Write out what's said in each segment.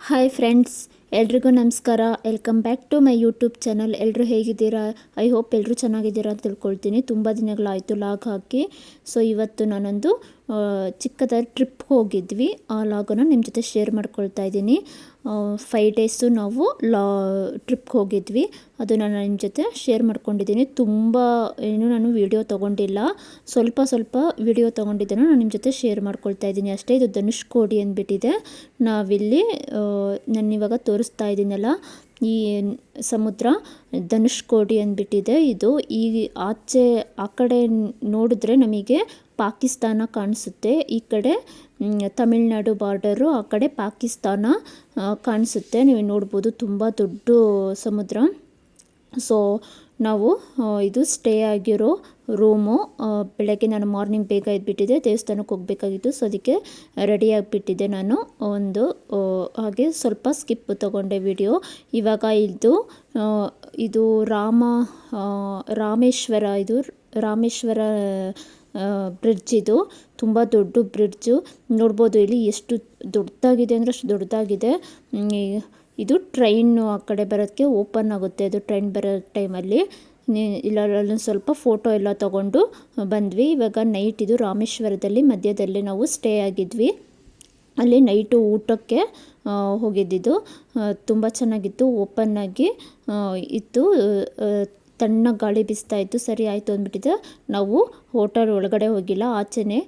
Hi friends, ಎಲ್ರಿಗೂ ನಮಸ್ಕಾರ. Welcome back to my YouTube channel. ಎಲ್ಲರೂ ಹೇಗಿದ್ದೀರಾ? ಐ ಹೋಪ್ ಎಲ್ಲರೂ ಚೆನ್ನಾಗಿದ್ದೀರಾ ಅಂತ ತಿಳ್ಕೊಳ್ತೀನಿ. ತುಂಬ ದಿನಗಳಾಯಿತು ಲಾಗ್ ಹಾಕಿ. ಸೊ ಇವತ್ತು ನಾನೊಂದು ಚಿಕ್ಕದಾದ ಟ್ರಿಪ್ ಹೋಗಿದ್ವಿ. ಆ ಲಾಗನ್ನು ನಿಮ್ಮ ಜೊತೆ ಶೇರ್ ಮಾಡ್ಕೊಳ್ತಾ ಇದ್ದೀನಿ. 5 ಡೇಸು ನಾವು ಟ್ರಿಪ್ಗೆ ಹೋಗಿದ್ವಿ. ಅದು ನಾನು ನಿಮ್ಮ ಜೊತೆ ಶೇರ್ ಮಾಡ್ಕೊಂಡಿದ್ದೀನಿ. ತುಂಬ ನಾನು ವಿಡಿಯೋ ತೊಗೊಂಡಿಲ್ಲ, ಸ್ವಲ್ಪ ವಿಡಿಯೋ ತೊಗೊಂಡಿದ್ದನ್ನು ನಾನು ನಿಮ್ಮ ಜೊತೆ ಶೇರ್ ಮಾಡ್ಕೊಳ್ತಾ ಇದ್ದೀನಿ ಅಷ್ಟೇ. ಇದು ಧನುಷ್ಕೋಡಿ ಅಂದ್ಬಿಟ್ಟಿದೆ. ನಾವಿಲ್ಲಿ ನಾನಿವಾಗ ತೋರಿಸ್ತಾ ಇದ್ದೀನಲ್ಲ, ಈ ಸಮುದ್ರ ಧನುಷ್ಕೋಡಿ ಅಂದ್ಬಿಟ್ಟಿದೆ. ಇದು ಈ ಆ ಕಡೆ ನೋಡಿದ್ರೆ ನಮಗೆ ಪಾಕಿಸ್ತಾನ ಕಾಣಿಸುತ್ತೆ. ಈ ಕಡೆ ತಮಿಳ್ನಾಡು ಬಾರ್ಡರು, ಆ ಕಡೆ ಪಾಕಿಸ್ತಾನ ಕಾಣಿಸುತ್ತೆ. ನೀವು ನೋಡ್ಬೋದು, ತುಂಬ ದೊಡ್ಡ ಸಮುದ್ರ. ಸೊ ನಾವು ಇದು ಸ್ಟೇ ಆಗಿರೋ ರೂಮು. ಬೆಳಗ್ಗೆ ನಾನು ಮಾರ್ನಿಂಗ್ ಬೇಗ ಎದ್ಬಿಟ್ಟಿದ್ದೆ, ದೇವಸ್ಥಾನಕ್ಕೆ ಹೋಗಬೇಕಾಗಿತ್ತು. ಸೊ ಅದಕ್ಕೆ ರೆಡಿ ಆಗಿಬಿಟ್ಟಿದ್ದೆ ನಾನು. ಹಾಗೆ ಸ್ವಲ್ಪ ಸ್ಕಿಪ್ ತೊಗೊಂಡೆ ವಿಡಿಯೋ. ಇವಾಗ ಇದು ರಾಮೇಶ್ವರ ಬ್ರಿಡ್ಜ್. ಇದು ತುಂಬ ದೊಡ್ಡ ಬ್ರಿಡ್ಜು. ನೋಡ್ಬೋದು ಇಲ್ಲಿ ಎಷ್ಟು ದೊಡ್ಡದಾಗಿದೆ ಅಂದರೆ ಅಷ್ಟು ದೊಡ್ಡದಾಗಿದೆ. ಇದು ಟ್ರೈನು ಆ ಕಡೆ ಬರೋದಕ್ಕೆ ಓಪನ್ ಆಗುತ್ತೆ. ಅದು ಟ್ರೈನ್ ಬರೋ ಟೈಮಲ್ಲಿ ಅಲ್ಲೊಂದು ಸ್ವಲ್ಪ ಫೋಟೋ ಎಲ್ಲ ತೊಗೊಂಡು ಬಂದ್ವಿ. ಇವಾಗ ನೈಟ್ ಇದು ರಾಮೇಶ್ವರದಲ್ಲಿ ಮಧ್ಯದಲ್ಲಿ ನಾವು ಸ್ಟೇ ಆಗಿದ್ವಿ. ಅಲ್ಲಿ ನೈಟು ಊಟಕ್ಕೆ ಹೋಗಿದ್ದಿದ್ದು. ತುಂಬ ಚೆನ್ನಾಗಿತ್ತು, ಓಪನ್ ಆಗಿ ಇತ್ತು, ತಣ್ಣ ಗಾಳಿ ಬೀಸ್ತಾ ಇತ್ತು. ಸರಿ ಆಯಿತು ಅಂದ್ಬಿಟ್ಟಿದೆ. ನಾವು ಹೋಟೆಲ್ ಒಳಗಡೆ ಹೋಗಿಲ್ಲ, ಆಚೆನೇ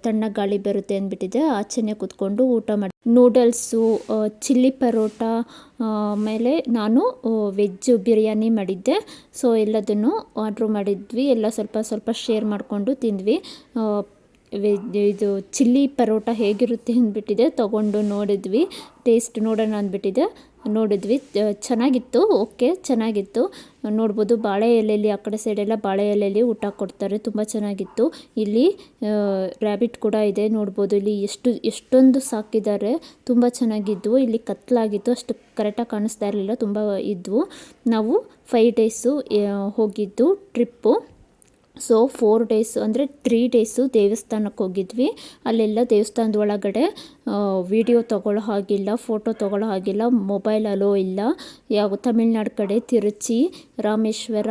ತಣ್ಣ ಗಾಳಿ ಬರುತ್ತೆ ಅಂದ್ಬಿಟ್ಟಿದೆ. ಆಚೆನೇ ಕೂತ್ಕೊಂಡು ಊಟ ಮಾಡಿ ನೂಡಲ್ಸು, ಚಿಲ್ಲಿ ಪರೋಟ, ಆಮೇಲೆ ನಾನು ವೆಜ್ ಬಿರಿಯಾನಿ ಮಾಡಿದ್ದೆ. ಸೊ ಎಲ್ಲದನ್ನು ಆರ್ಡ್ರ್ ಮಾಡಿದ್ವಿ. ಎಲ್ಲ ಸ್ವಲ್ಪ ಶೇರ್ ಮಾಡಿಕೊಂಡು ತಿಂದ್ವಿ. ಇದು ಚಿಲ್ಲಿ ಪರೋಟ ಹೇಗಿರುತ್ತೆ ಅಂದ್ಬಿಟ್ಟಿದೆ, ತೊಗೊಂಡು ನೋಡಿದ್ವಿ. ಟೇಸ್ಟ್ ನೋಡೋಣ ಅಂದ್ಬಿಟ್ಟಿದೆ, ನೋಡಿದ್ವಿ. ಚೆನ್ನಾಗಿತ್ತು, ಓಕೆ ಚೆನ್ನಾಗಿತ್ತು. ನೋಡ್ಬೋದು, ಬಾಳೆ ಎಲೆಯಲ್ಲಿ ಆ ಕಡೆ ಸೈಡೆಲ್ಲ ಬಾಳೆ ಎಲೆಯಲ್ಲಿ ಊಟ ಕೊಡ್ತಾರೆ. ತುಂಬ ಚೆನ್ನಾಗಿತ್ತು. ಇಲ್ಲಿ ರ್ಯಾಬಿಟ್ ಕೂಡ ಇದೆ, ನೋಡ್ಬೋದು. ಇಲ್ಲಿ ಎಷ್ಟೊಂದು ಸಾಕಿದ್ದಾರೆ, ತುಂಬ ಚೆನ್ನಾಗಿದ್ವು. ಇಲ್ಲಿ ಕತ್ಲಾಗಿತ್ತು, ಅಷ್ಟು ಕರೆಕ್ಟಾಗಿ ಕಾಣಿಸ್ತಾ ಇರಲಿಲ್ಲ, ತುಂಬ ಇದ್ವು. ನಾವು 5 ಡೇಸು ಹೋಗಿದ್ದು ಟ್ರಿಪ್ಪು. ಸೊ 4 ಡೇಸು ಅಂದರೆ 3 ಡೇಸು ದೇವಸ್ಥಾನಕ್ಕೆ ಹೋಗಿದ್ವಿ. ಅಲ್ಲೆಲ್ಲ ದೇವಸ್ಥಾನದ ಒಳಗಡೆ ವಿಡಿಯೋ ತೊಗೊಳ್ಳೋ ಹಾಗಿಲ್ಲ, ಫೋಟೋ ತೊಗೊಳ್ಳೋ ಹಾಗಿಲ್ಲ, ಮೊಬೈಲ್ ಅಲೋ ಇಲ್ಲ. ಯಾವ ತಮಿಳ್ನಾಡು ಕಡೆ ತಿರುಚಿ, ರಾಮೇಶ್ವರ,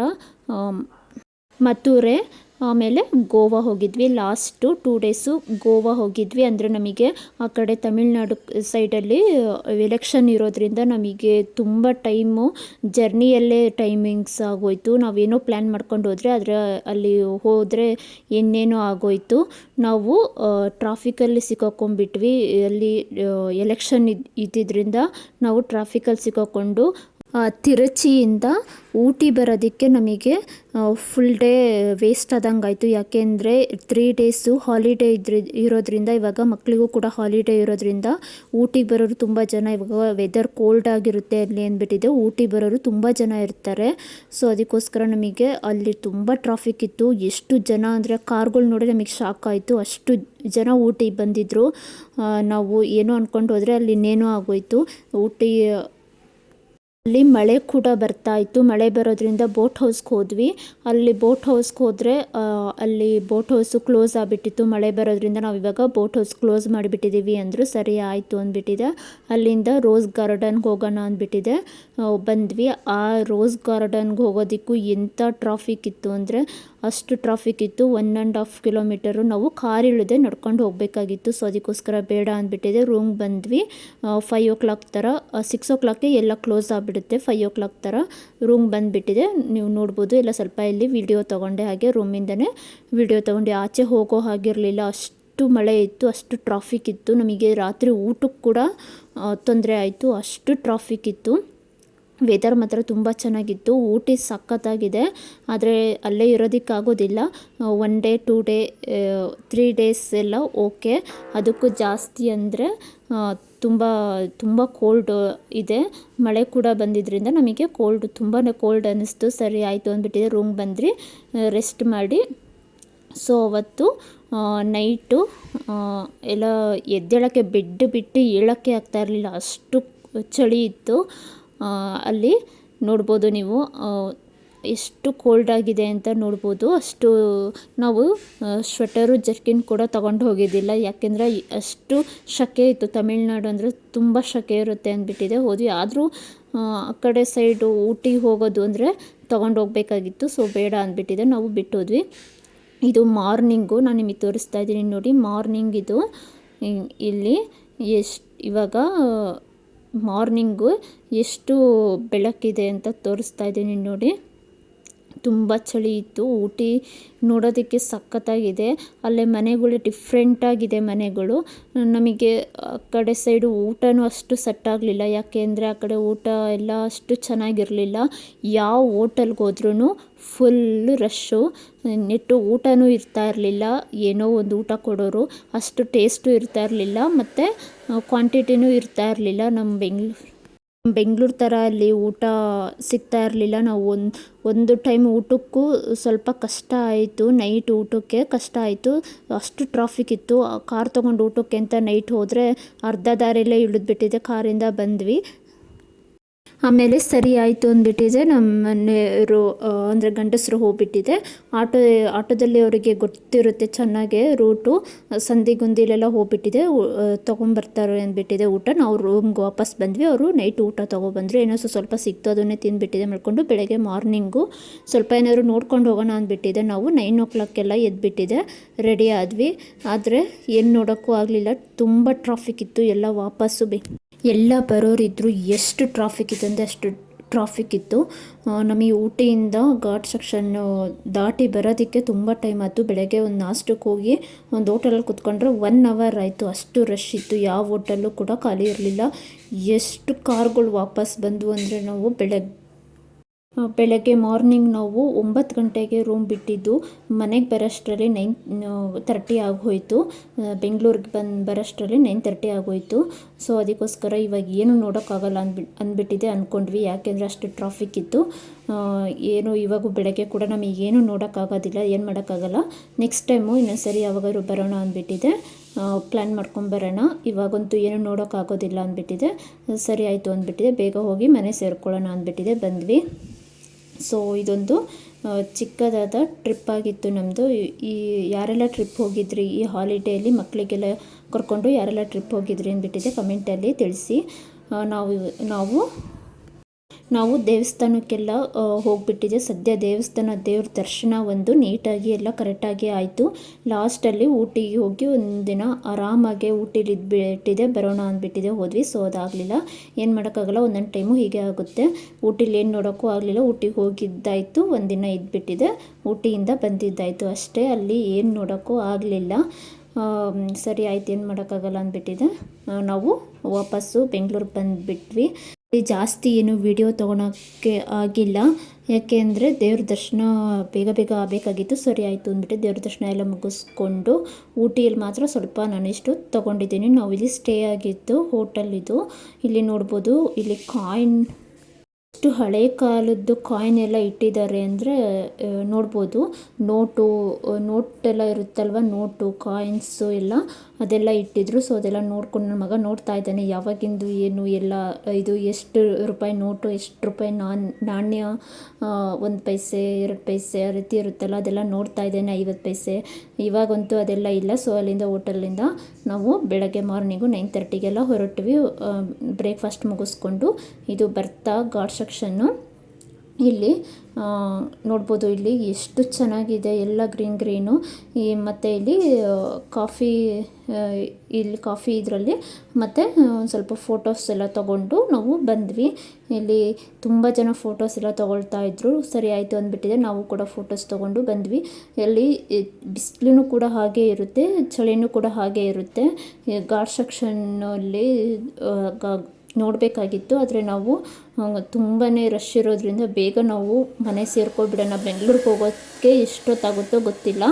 ಮಥುರೆ, ಆಮೇಲೆ ಗೋವಾ ಹೋಗಿದ್ವಿ. ಲಾಸ್ಟು 2 ಡೇಸು ಗೋವಾ ಹೋಗಿದ್ವಿ. ಅಂದರೆ ನಮಗೆ ಆ ಕಡೆ ತಮಿಳ್ನಾಡು ಸೈಡಲ್ಲಿ ಎಲೆಕ್ಷನ್ ಇರೋದ್ರಿಂದ ನಮಗೆ ತುಂಬ ಟೈಮು ಜರ್ನಿಯಲ್ಲೇ ಟೈಮಿಂಗ್ಸ್ ಆಗೋಯಿತು. ನಾವೇನೋ ಪ್ಲ್ಯಾನ್ ಮಾಡ್ಕೊಂಡು ಹೋದರೆ, ಆದರೆ ಅಲ್ಲಿ ಹೋದರೆ ಏನೇನೋ ಆಗೋಯಿತು. ನಾವು ಟ್ರಾಫಿಕಲ್ಲಿ ಸಿಕ್ಕಾಕೊಂಡ್ಬಿಟ್ವಿ. ಅಲ್ಲಿ ಎಲೆಕ್ಷನ್ ಇದ್ದಿದ್ದರಿಂದ ನಾವು ಟ್ರಾಫಿಕಲ್ಲಿ ಸಿಕ್ಕಾಕೊಂಡು ತಿರುಚಿಯಿಂದ ಊಟಿ ಬರೋದಕ್ಕೆ ನಮಗೆ ಫುಲ್ ಡೇ ವೇಸ್ಟ್ ಆದಂಗೆ ಆಯಿತು. ಯಾಕೆಂದರೆ 3 ಡೇಸು ಹಾಲಿಡೇ ಇರೋದ್ರಿಂದ, ಇವಾಗ ಮಕ್ಕಳಿಗೂ ಕೂಡ ಹಾಲಿಡೇ ಇರೋದ್ರಿಂದ ಊಟಿಗೆ ಬರೋರು ತುಂಬ ಜನ. ಇವಾಗ ವೆದರ್ ಕೋಲ್ಡ್ ಆಗಿರುತ್ತೆ ಅಲ್ಲಿ ಅಂದ್ಬಿಟ್ಟಿದೆ, ಊಟಿಗೆ ಬರೋರು ತುಂಬ ಜನ ಇರ್ತಾರೆ. ಸೊ ಅದಕ್ಕೋಸ್ಕರ ನಮಗೆ ಅಲ್ಲಿ ತುಂಬ ಟ್ರಾಫಿಕ್ ಇತ್ತು. ಎಷ್ಟು ಜನ ಅಂದರೆ ಕಾರ್ಗಳು ನೋಡಿ ನಮಗೆ ಶಾಕ್ ಆಯಿತು, ಅಷ್ಟು ಜನ ಊಟಿಗೆ ಬಂದಿದ್ದರು. ನಾವು ಏನೋ ಅಂದ್ಕೊಂಡು ಹೋದರೆ ಅಲ್ಲಿ ಇನ್ನೇನೋ ಆಗೋಯಿತು. ಅಲ್ಲಿ ಮಳೆ ಕೂಡ ಬರ್ತಾ ಇತ್ತು. ಮಳೆ ಬರೋದ್ರಿಂದ ಬೋಟ್ ಹೌಸ್ಗೆ ಹೋದ್ವಿ. ಅಲ್ಲಿ ಬೋಟ್ ಹೌಸ್ಗೆ ಹೋದರೆ ಅಲ್ಲಿ ಬೋಟ್ ಹೌಸು ಕ್ಲೋಸ್ ಆಗಿಬಿಟ್ಟಿತ್ತು. ಮಳೆ ಬರೋದ್ರಿಂದ ನಾವು ಇವಾಗ ಬೋಟ್ ಹೌಸ್ ಕ್ಲೋಸ್ ಮಾಡಿಬಿಟ್ಟಿದ್ದೀವಿ ಅಂದರು. ಸರಿ ಆಯಿತು ಅಂದ್ಬಿಟ್ಟಿದೆ. ಅಲ್ಲಿಂದ ರೋಸ್ ಗಾರ್ಡನ್ಗೆ ಹೋಗೋಣ ಅಂದ್ಬಿಟ್ಟಿದೆ. ಬಂದ್ವಿ. ಆ ರೋಸ್ ಗಾರ್ಡನ್ಗೆ ಹೋಗೋದಕ್ಕೂ ಎಂಥ ಟ್ರಾಫಿಕ್ ಇತ್ತು ಅಂದರೆ ಅಷ್ಟು ಟ್ರಾಫಿಕ್ ಇತ್ತು. 1.5 ಕಿಲೋಮೀಟರು ನಾವು ಕಾರ್ ಇಳಿದೆ ನಡ್ಕೊಂಡು ಹೋಗಬೇಕಾಗಿತ್ತು. ಸೊ ಅದಕ್ಕೋಸ್ಕರ ಬೇಡ ಅಂದ್ಬಿಟ್ಟಿದೆ. ರೂಮ್ಗೆ ಬಂದ್ವಿ. 5 o'clock ಥರ, 6 o'clockಗೆ ಎಲ್ಲ ಕ್ಲೋಸ್ ಆಗಿಬಿಡುತ್ತೆ. 5 o'clock ಥರ ರೂಮ್ ಬಂದುಬಿಟ್ಟಿದೆ. ನೀವು ನೋಡ್ಬೋದು. ಎಲ್ಲ ಸ್ವಲ್ಪ ಇಲ್ಲಿ ವಿಡಿಯೋ ತೊಗೊಂಡೆ, ಹಾಗೆ ರೂಮಿಂದನೇ ವಿಡಿಯೋ ತೊಗೊಂಡು. ಆಚೆ ಹೋಗೋ ಹಾಗಿರಲಿಲ್ಲ, ಅಷ್ಟು ಮಳೆ ಇತ್ತು, ಅಷ್ಟು ಟ್ರಾಫಿಕ್ ಇತ್ತು. ನಮಗೆ ರಾತ್ರಿ ಊಟಕ್ಕೆ ಕೂಡ ತೊಂದರೆ ಆಯಿತು, ಅಷ್ಟು ಟ್ರಾಫಿಕ್ ಇತ್ತು. ವೆದರ್ ಮಾತ್ರ ತುಂಬ ಚೆನ್ನಾಗಿತ್ತು. ಊಟಿ ಸಖತ್ತಾಗಿದೆ, ಆದರೆ ಅಲ್ಲೇ ಇರೋದಕ್ಕಾಗೋದಿಲ್ಲ. 1 ಡೇ 2 ಡೇ 3 ಡೇಸ್ ಎಲ್ಲ ಓಕೆ. ಅದಕ್ಕೂ ಜಾಸ್ತಿ ಅಂದರೆ ತುಂಬ ಕೋಲ್ಡ್ ಇದೆ. ಮಳೆ ಕೂಡ ಬಂದಿದ್ದರಿಂದ ನಮಗೆ ತುಂಬಾ ಕೋಲ್ಡ್ ಅನ್ನಿಸ್ತು. ಸರಿ ಆಯಿತು ಅಂದ್ಬಿಟ್ಟಿದೆ. ರೂಮ್ಗೆ ಬಂದ್ರಿ, ರೆಸ್ಟ್ ಮಾಡಿ. ಸೊ ಅವತ್ತು ನೈಟು ಎಲ್ಲ ಎದ್ದೇಳೋಕ್ಕೆ ಬೆಡ್ ಬಿಟ್ಟು ಏಳೋಕ್ಕೆ ಆಗ್ತಾ ಇರಲಿಲ್ಲ, ಅಷ್ಟು ಚಳಿ ಇತ್ತು. ಅಲ್ಲಿ ನೋಡ್ಬೋದು ನೀವು, ಎಷ್ಟು ಕೋಲ್ಡ್ ಆಗಿದೆ ಅಂತ ನೋಡ್ಬೋದು. ಅಷ್ಟು ನಾವು ಸ್ವೆಟರು ಜರ್ಕಿನ್ ಕೂಡ ತಗೊಂಡು ಹೋಗಿದ್ದಿಲ್ಲ, ಯಾಕೆಂದರೆ ಅಷ್ಟು ಸೆಕೆ ಇತ್ತು. ತಮಿಳ್ನಾಡು ಅಂದರೆ ತುಂಬ ಸೆಕೆ ಇರುತ್ತೆ ಅಂದ್ಬಿಟ್ಟಿದೆ ಹೋದ್ವಿ. ಆದರೂ ಆ ಕಡೆ ಸೈಡು ಊಟಿಗೆ ಹೋಗೋದು ಅಂದರೆ ತೊಗೊಂಡು ಹೋಗ್ಬೇಕಾಗಿತ್ತು, ಸೊ ಬೇಡ ಅಂದ್ಬಿಟ್ಟಿದೆ, ನಾವು ಬಿಟ್ಟೋದ್ವಿ. ಇದು ಮಾರ್ನಿಂಗು, ನಾನು ನಿಮಗೆ ತೋರಿಸ್ತಾ ಇದ್ದೀನಿ ನೋಡಿ. ಮಾರ್ನಿಂಗ್ ಇದು ಇಲ್ಲಿ ಇವಾಗ ಮಾರ್ನಿಂಗು ಎಷ್ಟು ಬೆಳಕಿದೆ ಅಂತ ತೋರಿಸ್ತಾ ಇದ್ದೀನಿ ನೋಡಿ. ತುಂಬ ಚಳಿ ಇತ್ತು. ಊಟಿ ನೋಡೋದಕ್ಕೆ ಸಖತ್ತಾಗಿದೆ. ಅಲ್ಲೇ ಮನೆಗಳು ಡಿಫ್ರೆಂಟಾಗಿದೆ ಮನೆಗಳು. ನಮಗೆ ಆ ಕಡೆ ಸೈಡು ಊಟನೂ ಅಷ್ಟು ಸೆಟ್ ಆಗಲಿಲ್ಲ, ಯಾಕೆ ಅಂದರೆ ಆ ಕಡೆ ಊಟ ಎಲ್ಲ ಅಷ್ಟು ಚೆನ್ನಾಗಿರಲಿಲ್ಲ. ಯಾವ ಹೋಟೆಲ್ಗೆ ಹೋದ್ರೂ ಫುಲ್ಲು ರಶ್ಶು. ನೆಟ್ಟು ಊಟನೂ ಇರ್ತಾ ಇರಲಿಲ್ಲ, ಏನೋ ಒಂದು ಊಟ ಕೊಡೋರು, ಅಷ್ಟು ಟೇಸ್ಟು ಇರ್ತಾ ಇರಲಿಲ್ಲ ಮತ್ತು ಕ್ವಾಂಟಿಟಿನೂ ಇರ್ತಾ ಇರಲಿಲ್ಲ. ನಮ್ಮ ಬೆಂಗಳೂರು ಥರ ಅಲ್ಲಿ ಊಟ ಸಿಗ್ತಾ ಇರಲಿಲ್ಲ. ನಾವು ಒಂದು ಟೈಮ್ ಊಟಕ್ಕೂ ಸ್ವಲ್ಪ ಕಷ್ಟ ಆಯಿತು, ನೈಟ್ ಊಟಕ್ಕೆ ಕಷ್ಟ ಆಯಿತು, ಅಷ್ಟು ಟ್ರಾಫಿಕ್ ಇತ್ತು. ಕಾರ್ ತೊಗೊಂಡು ಊಟಕ್ಕೆ ಅಂತ ನೈಟ್ ಹೋದರೆ ಅರ್ಧ ದಾರಿಯಲ್ಲೇ ಇಳಿದ್ಬಿಟ್ಟಿದೆ, ಕಾರಿಂದ ಬಂದ್ವಿ. ಆಮೇಲೆ ಸರಿ ಆಯಿತು ಅಂದ್ಬಿಟ್ಟಿದೆ. ನಮ್ಮ ಮನೆಯವರು ಅಂದರೆ ಗಂಡಸರು ಹೋಗ್ಬಿಟ್ಟಿದೆ. ಆಟೋದಲ್ಲಿ ಅವರಿಗೆ ಗೊತ್ತಿರುತ್ತೆ ಚೆನ್ನಾಗೆ ರೂಟು, ಸಂದಿಗುಂದಿಲೆಲ್ಲ ಹೋಗ್ಬಿಟ್ಟಿದೆ, ತೊಗೊಂಬರ್ತಾರೆ ಅಂದ್ಬಿಟ್ಟಿದೆ ಊಟ. ನಾವು ರೂಮ್ಗೆ ವಾಪಸ್ ಬಂದ್ವಿ. ಅವರು ನೈಟ್ ಊಟ ತೊಗೊಬಂದರು. ಏನೋ ಸ್ವಲ್ಪ ಸಿಕ್ತು, ಅದನ್ನೇ ತಿಂದುಬಿಟ್ಟಿದೆ ಮಾಡ್ಕೊಂಡು. ಬೆಳಗ್ಗೆ ಮಾರ್ನಿಂಗು ಸ್ವಲ್ಪ ಏನಾದ್ರು ನೋಡ್ಕೊಂಡು ಹೋಗೋಣ ಅಂದ್ಬಿಟ್ಟಿದೆ. ನಾವು 9 o'clock ಎದ್ಬಿಟ್ಟಿದೆ, ರೆಡಿ ಆದ್ವಿ. ಆದರೆ ಏನು ನೋಡೋಕ್ಕೂ ಆಗಲಿಲ್ಲ, ತುಂಬ ಟ್ರಾಫಿಕ್ ಇತ್ತು. ಎಲ್ಲ ವಾಪಸ್ಸು ಎಲ್ಲ ಬರೋರಿದ್ದರು. ಎಷ್ಟು ಟ್ರಾಫಿಕ್ ಇತ್ತು ಅಂದರೆ ಅಷ್ಟು ಟ್ರಾಫಿಕ್ ಇತ್ತು. ನಮಗೆ ಊಟಿಯಿಂದ ಘಾಟ್ ಸೆಕ್ಷನ್ನು ದಾಟಿ ಬರೋದಕ್ಕೆ ತುಂಬ ಟೈಮ್ ಆಯಿತು. ಬೆಳಗ್ಗೆ ಒಂದು ನಾಷ್ಟಕ್ಕೆ ಹೋಗಿ ಒಂದು ಹೋಟೆಲಲ್ಲಿ ಕುತ್ಕೊಂಡ್ರೆ 1 hour ಆಯಿತು. ಅಷ್ಟು ರಶ್ ಇತ್ತು, ಯಾವ ಹೋಟೆಲ್ಲೂ ಕೂಡ ಖಾಲಿ ಇರಲಿಲ್ಲ. ಎಷ್ಟು ಕಾರ್ಗಳು ವಾಪಸ್ ಬಂದವು ಅಂದರೆ ನಾವು ಬೆಳಗ್ಗೆ ಮಾರ್ನಿಂಗ್ ನಾವು 9 ಗಂಟೆಗೆ ರೂಮ್ ಬಿಟ್ಟಿದ್ದು, ಮನೆಗೆ ಬರೋಷ್ಟರಲ್ಲಿ 9:30 ಆಗೋಯಿತು. ಬೆಂಗಳೂರಿಗೆ ಬರೋಷ್ಟರಲ್ಲಿ 9:30 ಆಗೋಯಿತು. ಸೊ ಅದಕ್ಕೋಸ್ಕರ ಇವಾಗ ಏನು ನೋಡೋಕ್ಕಾಗಲ್ಲ ಅಂದ್ಬಿಟ್ಟಿದೆ ಅಂದ್ಕೊಂಡ್ವಿ, ಯಾಕೆಂದರೆ ಅಷ್ಟು ಟ್ರಾಫಿಕ್ ಇತ್ತು. ಏನು ಇವಾಗ ಬೆಳಗ್ಗೆ ಕೂಡ ನಮಗೇನು ನೋಡೋಕ್ಕಾಗೋದಿಲ್ಲ, ಏನು ಮಾಡೋಕ್ಕಾಗಲ್ಲ. ನೆಕ್ಸ್ಟ್ ಟೈಮು ಇನ್ನೊಂದು ಸರಿ ಯಾವಾಗಾದ್ರು ಬರೋಣ ಅಂದ್ಬಿಟ್ಟಿದೆ, ಪ್ಲ್ಯಾನ್ ಮಾಡ್ಕೊಂಬರೋಣ. ಇವಾಗಂತೂ ಏನು ನೋಡೋಕ್ಕಾಗೋದಿಲ್ಲ ಅಂದ್ಬಿಟ್ಟಿದೆ. ಸರಿ ಆಯಿತು ಅಂದ್ಬಿಟ್ಟಿದೆ, ಬೇಗ ಹೋಗಿ ಮನೆ ಸೇರ್ಕೊಳ್ಳೋಣ ಅಂದ್ಬಿಟ್ಟಿದೆ, ಬಂದ್ವಿ. ಸೊ ಇದೊಂದು ಚಿಕ್ಕದಾದ ಟ್ರಿಪ್ ಆಗಿತ್ತು ನಮ್ಮದು. ಯಾರೆಲ್ಲ ಟ್ರಿಪ್ ಹೋಗಿದ್ರಿ ಈ ಹಾಲಿಡೇಯಲ್ಲಿ, ಮಕ್ಕಳಿಗೆಲ್ಲ ಕರ್ಕೊಂಡು ಯಾರೆಲ್ಲ ಟ್ರಿಪ್ ಹೋಗಿದ್ರಿ ಅಂದ್ಬಿಟ್ಟಿದೆ ಕಮೆಂಟಲ್ಲಿ ತಿಳಿಸಿ. ನಾವು ದೇವಸ್ಥಾನಕ್ಕೆಲ್ಲ ಹೋಗಿಬಿಟ್ಟಿದೆ. ಸದ್ಯ ದೇವ್ರ ದರ್ಶನ ಒಂದು ನೀಟಾಗಿ ಎಲ್ಲ ಕರೆಕ್ಟಾಗಿ ಆಯಿತು. ಲಾಸ್ಟಲ್ಲಿ ಊಟಿಗೆ ಹೋಗಿ ಒಂದಿನ ಆರಾಮಾಗಿ ಊಟಿಲಿ ಇದ್ಬಿಟ್ಟಿದೆ, ಬರೋಣ ಅಂದ್ಬಿಟ್ಟಿದೆ, ಹೋದ್ವಿ. ಸೊ ಅದಾಗಲಿಲ್ಲ, ಏನು ಮಾಡೋಕ್ಕಾಗಲ್ಲ, ಒಂದೊಂದು ಟೈಮು ಹೀಗೆ ಆಗುತ್ತೆ. ಊಟಿಲಿ ಏನು ನೋಡೋಕ್ಕೂ ಆಗಲಿಲ್ಲ. ಊಟಿಗೆ ಹೋಗಿದ್ದಾಯಿತು, ಒಂದಿನ ಇದ್ಬಿಟ್ಟಿದೆ, ಊಟಿಯಿಂದ ಬಂದಿದ್ದಾಯಿತು ಅಷ್ಟೇ. ಅಲ್ಲಿ ಏನು ನೋಡೋಕ್ಕೂ ಆಗಲಿಲ್ಲ. ಸರಿ ಆಯ್ತು, ಏನು ಮಾಡೋಕ್ಕಾಗಲ್ಲ ಅಂದ್ಬಿಟ್ಟಿದೆ. ನಾವು ವಾಪಸ್ಸು ಬೆಂಗಳೂರಿಗೆ ಬಂದುಬಿಟ್ವಿ. ಜಾಸ್ತಿ ಏನು ವಿಡಿಯೋ ತೊಗೊಳಕ್ಕೆ ಆಗಿಲ್ಲ, ಯಾಕೆ ಅಂದರೆ ದೇವ್ರ ದರ್ಶನ ಬೇಗ ಆಗಬೇಕಾಗಿತ್ತು. ಸರಿ ಆಯಿತು ಅಂದ್ಬಿಟ್ಟು ದೇವ್ರ ದರ್ಶನ ಎಲ್ಲ ಮುಗಿಸ್ಕೊಂಡು ಊಟಿಯಲ್ಲಿ ಮಾತ್ರ ಸ್ವಲ್ಪ ನಾನಿಷ್ಟು ತೊಗೊಂಡಿದ್ದೀನಿ. ನಾವು ಇಲ್ಲಿ ಸ್ಟೇ ಆಗಿದ್ದು ಹೋಟೆಲ್ ಇದು. ಇಲ್ಲಿ ನೋಡ್ಬೋದು, ಇಲ್ಲಿ ಕಾಯಿನ್, ಎಷ್ಟು ಹಳೆ ಕಾಲದ್ದು ಕಾಯಿನ್ ಎಲ್ಲ ಇಟ್ಟಿದ್ದಾರೆ ಅಂದರೆ ನೋಡ್ಬೋದು. ನೋಟೆಲ್ಲ ಇರುತ್ತಲ್ವ, ನೋಟು ಕಾಯಿನ್ಸು ಎಲ್ಲ ಅದೆಲ್ಲ ಇಟ್ಟಿದ್ರು. ಸೊ ಅದೆಲ್ಲ ನೋಡ್ಕೊಂಡು ನನ್ನ ಮಗ ನೋಡ್ತಾ ಇದ್ದಾನೆ, ಯಾವಾಗಿಂದು ಏನು ಎಲ್ಲ, ಇದು ಎಷ್ಟು ರೂಪಾಯಿ ನೋಟು, ಎಷ್ಟು ರೂಪಾಯಿ ನಾಣ್ಯ, 1 ಪೈಸೆ 2 ಪೈಸೆ ಆ ರೀತಿ ಇರುತ್ತಲ್ಲ, ಅದೆಲ್ಲ ನೋಡ್ತಾ ಇದ್ದೇನೆ. 50 ಪೈಸೆ ಇವಾಗಂತೂ ಅದೆಲ್ಲ ಇಲ್ಲ. ಸೊ ಅಲ್ಲಿಂದ ಹೋಟೆಲಿಂದ ನಾವು ಬೆಳಗ್ಗೆ ಮಾರ್ನಿಂಗು 9:30ಗೆಲ್ಲ ಹೊರಟ್ವಿ. ಬ್ರೇಕ್ಫಾಸ್ಟ್ ಮುಗಿಸ್ಕೊಂಡು ಇದು ಬರ್ತಾ ಘಾಟ್ ಸೆಕ್ಷನ್ನು ಇಲ್ಲಿ ನೋಡ್ಬೋದು. ಇಲ್ಲಿ ಎಷ್ಟು ಚೆನ್ನಾಗಿದೆ, ಎಲ್ಲ ಗ್ರೀನು. ಮತ್ತು ಇಲ್ಲಿ ಕಾಫಿ ಇದರಲ್ಲಿ ಮತ್ತು ಒಂದು ಸ್ವಲ್ಪ ಫೋಟೋಸ್ ಎಲ್ಲ ತೊಗೊಂಡು ನಾವು ಬಂದ್ವಿ. ಇಲ್ಲಿ ತುಂಬ ಜನ ಫೋಟೋಸ್ ಎಲ್ಲ ತೊಗೊಳ್ತಾ ಇದ್ರು. ಸರಿ ಆಯಿತು ಅಂದ್ಬಿಟ್ಟಿದೆ, ನಾವು ಕೂಡ ಫೋಟೋಸ್ ತೊಗೊಂಡು ಬಂದ್ವಿ. ಇಲ್ಲಿ ಬಿಸಿಲೂ ಕೂಡ ಹಾಗೆ ಇರುತ್ತೆ, ಚಳಿನೂ ಕೂಡ ಹಾಗೆ ಇರುತ್ತೆ. ಘಾಟ್ ಸೆಕ್ಷನ್ನಲ್ಲಿ ನೋಡಬೇಕಾಗಿತ್ತು, ಆದರೆ ನಾವು ತುಂಬಾ ರಶ್ ಇರೋದ್ರಿಂದ ಬೇಗ ನಾವು ಮನೆ ಸೇರ್ಕೊಬಿಡೋಣ, ಬೆಂಗಳೂರಿಗೆ ಹೋಗೋಕ್ಕೆ ಎಷ್ಟೊತ್ತಾಗುತ್ತೋ ಗೊತ್ತಿಲ್ಲ.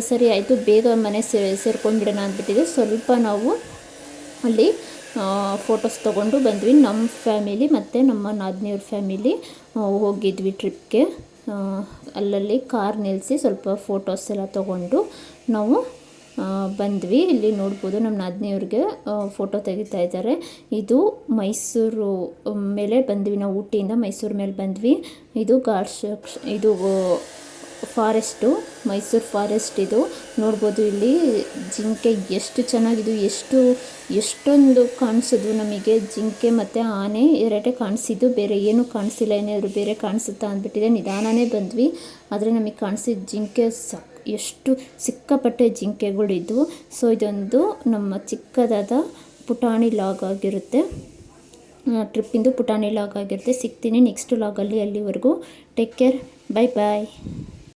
ಸರಿ ಆಯಿತು, ಬೇಗ ಮನೆ ಸೇರ್ಕೊಂಡ್ಬಿಡೋಣ ಅಂದ್ಬಿಟ್ಟಿದೆ. ಸ್ವಲ್ಪ ನಾವು ಅಲ್ಲಿ ಫೋಟೋಸ್ ತೊಗೊಂಡು ಬಂದ್ವಿ. ನಮ್ಮ ಫ್ಯಾಮಿಲಿ ಮತ್ತು ನಮ್ಮ ನಾದಿನಿಯವ್ರ ಫ್ಯಾಮಿಲಿ ಹೋಗಿದ್ವಿ ಟ್ರಿಪ್ಗೆ. ಅಲ್ಲಲ್ಲಿ ಕಾರ್ ನಿಲ್ಲಿಸಿ ಸ್ವಲ್ಪ ಫೋಟೋಸ್ ಎಲ್ಲ ತೊಗೊಂಡು ನಾವು ಬಂದ್ವಿ. ಇಲ್ಲಿ ನೋಡ್ಬೋದು ನಮ್ಮ ನಾದಿನಿಯವ್ರಿಗೆ ಫೋಟೋ ತೆಗಿತಾ ಇದ್ದಾರೆ. ಇದು ಮೈಸೂರು ಮೇಲೆ ಬಂದ್ವಿ ನಾವು, ಊಟಿಯಿಂದ ಮೈಸೂರು ಮೇಲೆ ಬಂದ್ವಿ. ಇದು ಇದು ಫಾರೆಸ್ಟು, ಮೈಸೂರು ಫಾರೆಸ್ಟ್. ಇದು ನೋಡ್ಬೋದು ಇಲ್ಲಿ ಜಿಂಕೆ ಎಷ್ಟು ಚೆನ್ನಾಗಿದ್ದು, ಎಷ್ಟೊಂದು ಕಾಣಿಸಿದ್ವು ನಮಗೆ. ಜಿಂಕೆ ಮತ್ತು ಆನೆ ಎರಡೇ ಕಾಣಿಸಿದ್ದು, ಬೇರೆ ಏನೂ ಕಾಣಿಸಿಲ್ಲ. ಏನಾದರೂ ಬೇರೆ ಕಾಣಿಸುತ್ತಾ ಅಂದ್ಬಿಟ್ಟಿದೆ, ನಿಧಾನನೇ ಬಂದ್ವಿ. ಆದರೆ ನಮಗೆ ಕಾಣಿಸಿದ ಜಿಂಕೆ ಎಷ್ಟು ಸಿಕ್ಕಾಪಟ್ಟೆ ಜಿಂಕೆಗಳಿದ್ವು. ಸೊ ಇದೊಂದು ನಮ್ಮ ಚಿಕ್ಕದಾದ ಪುಟಾಣಿ ಲಾಗ್ ಆಗಿರುತ್ತೆ, ಟ್ರಿಪ್ಪಿಂದು ಪುಟಾಣಿ ಲಾಗ್ ಆಗಿರುತ್ತೆ. ಸಿಗ್ತೀನಿ ನೆಕ್ಸ್ಟ್ ಲಾಗಲ್ಲಿ. ಅಲ್ಲಿವರೆಗೂ ಟೇಕ್ ಕೇರ್, ಬಾಯ್ ಬಾಯ್.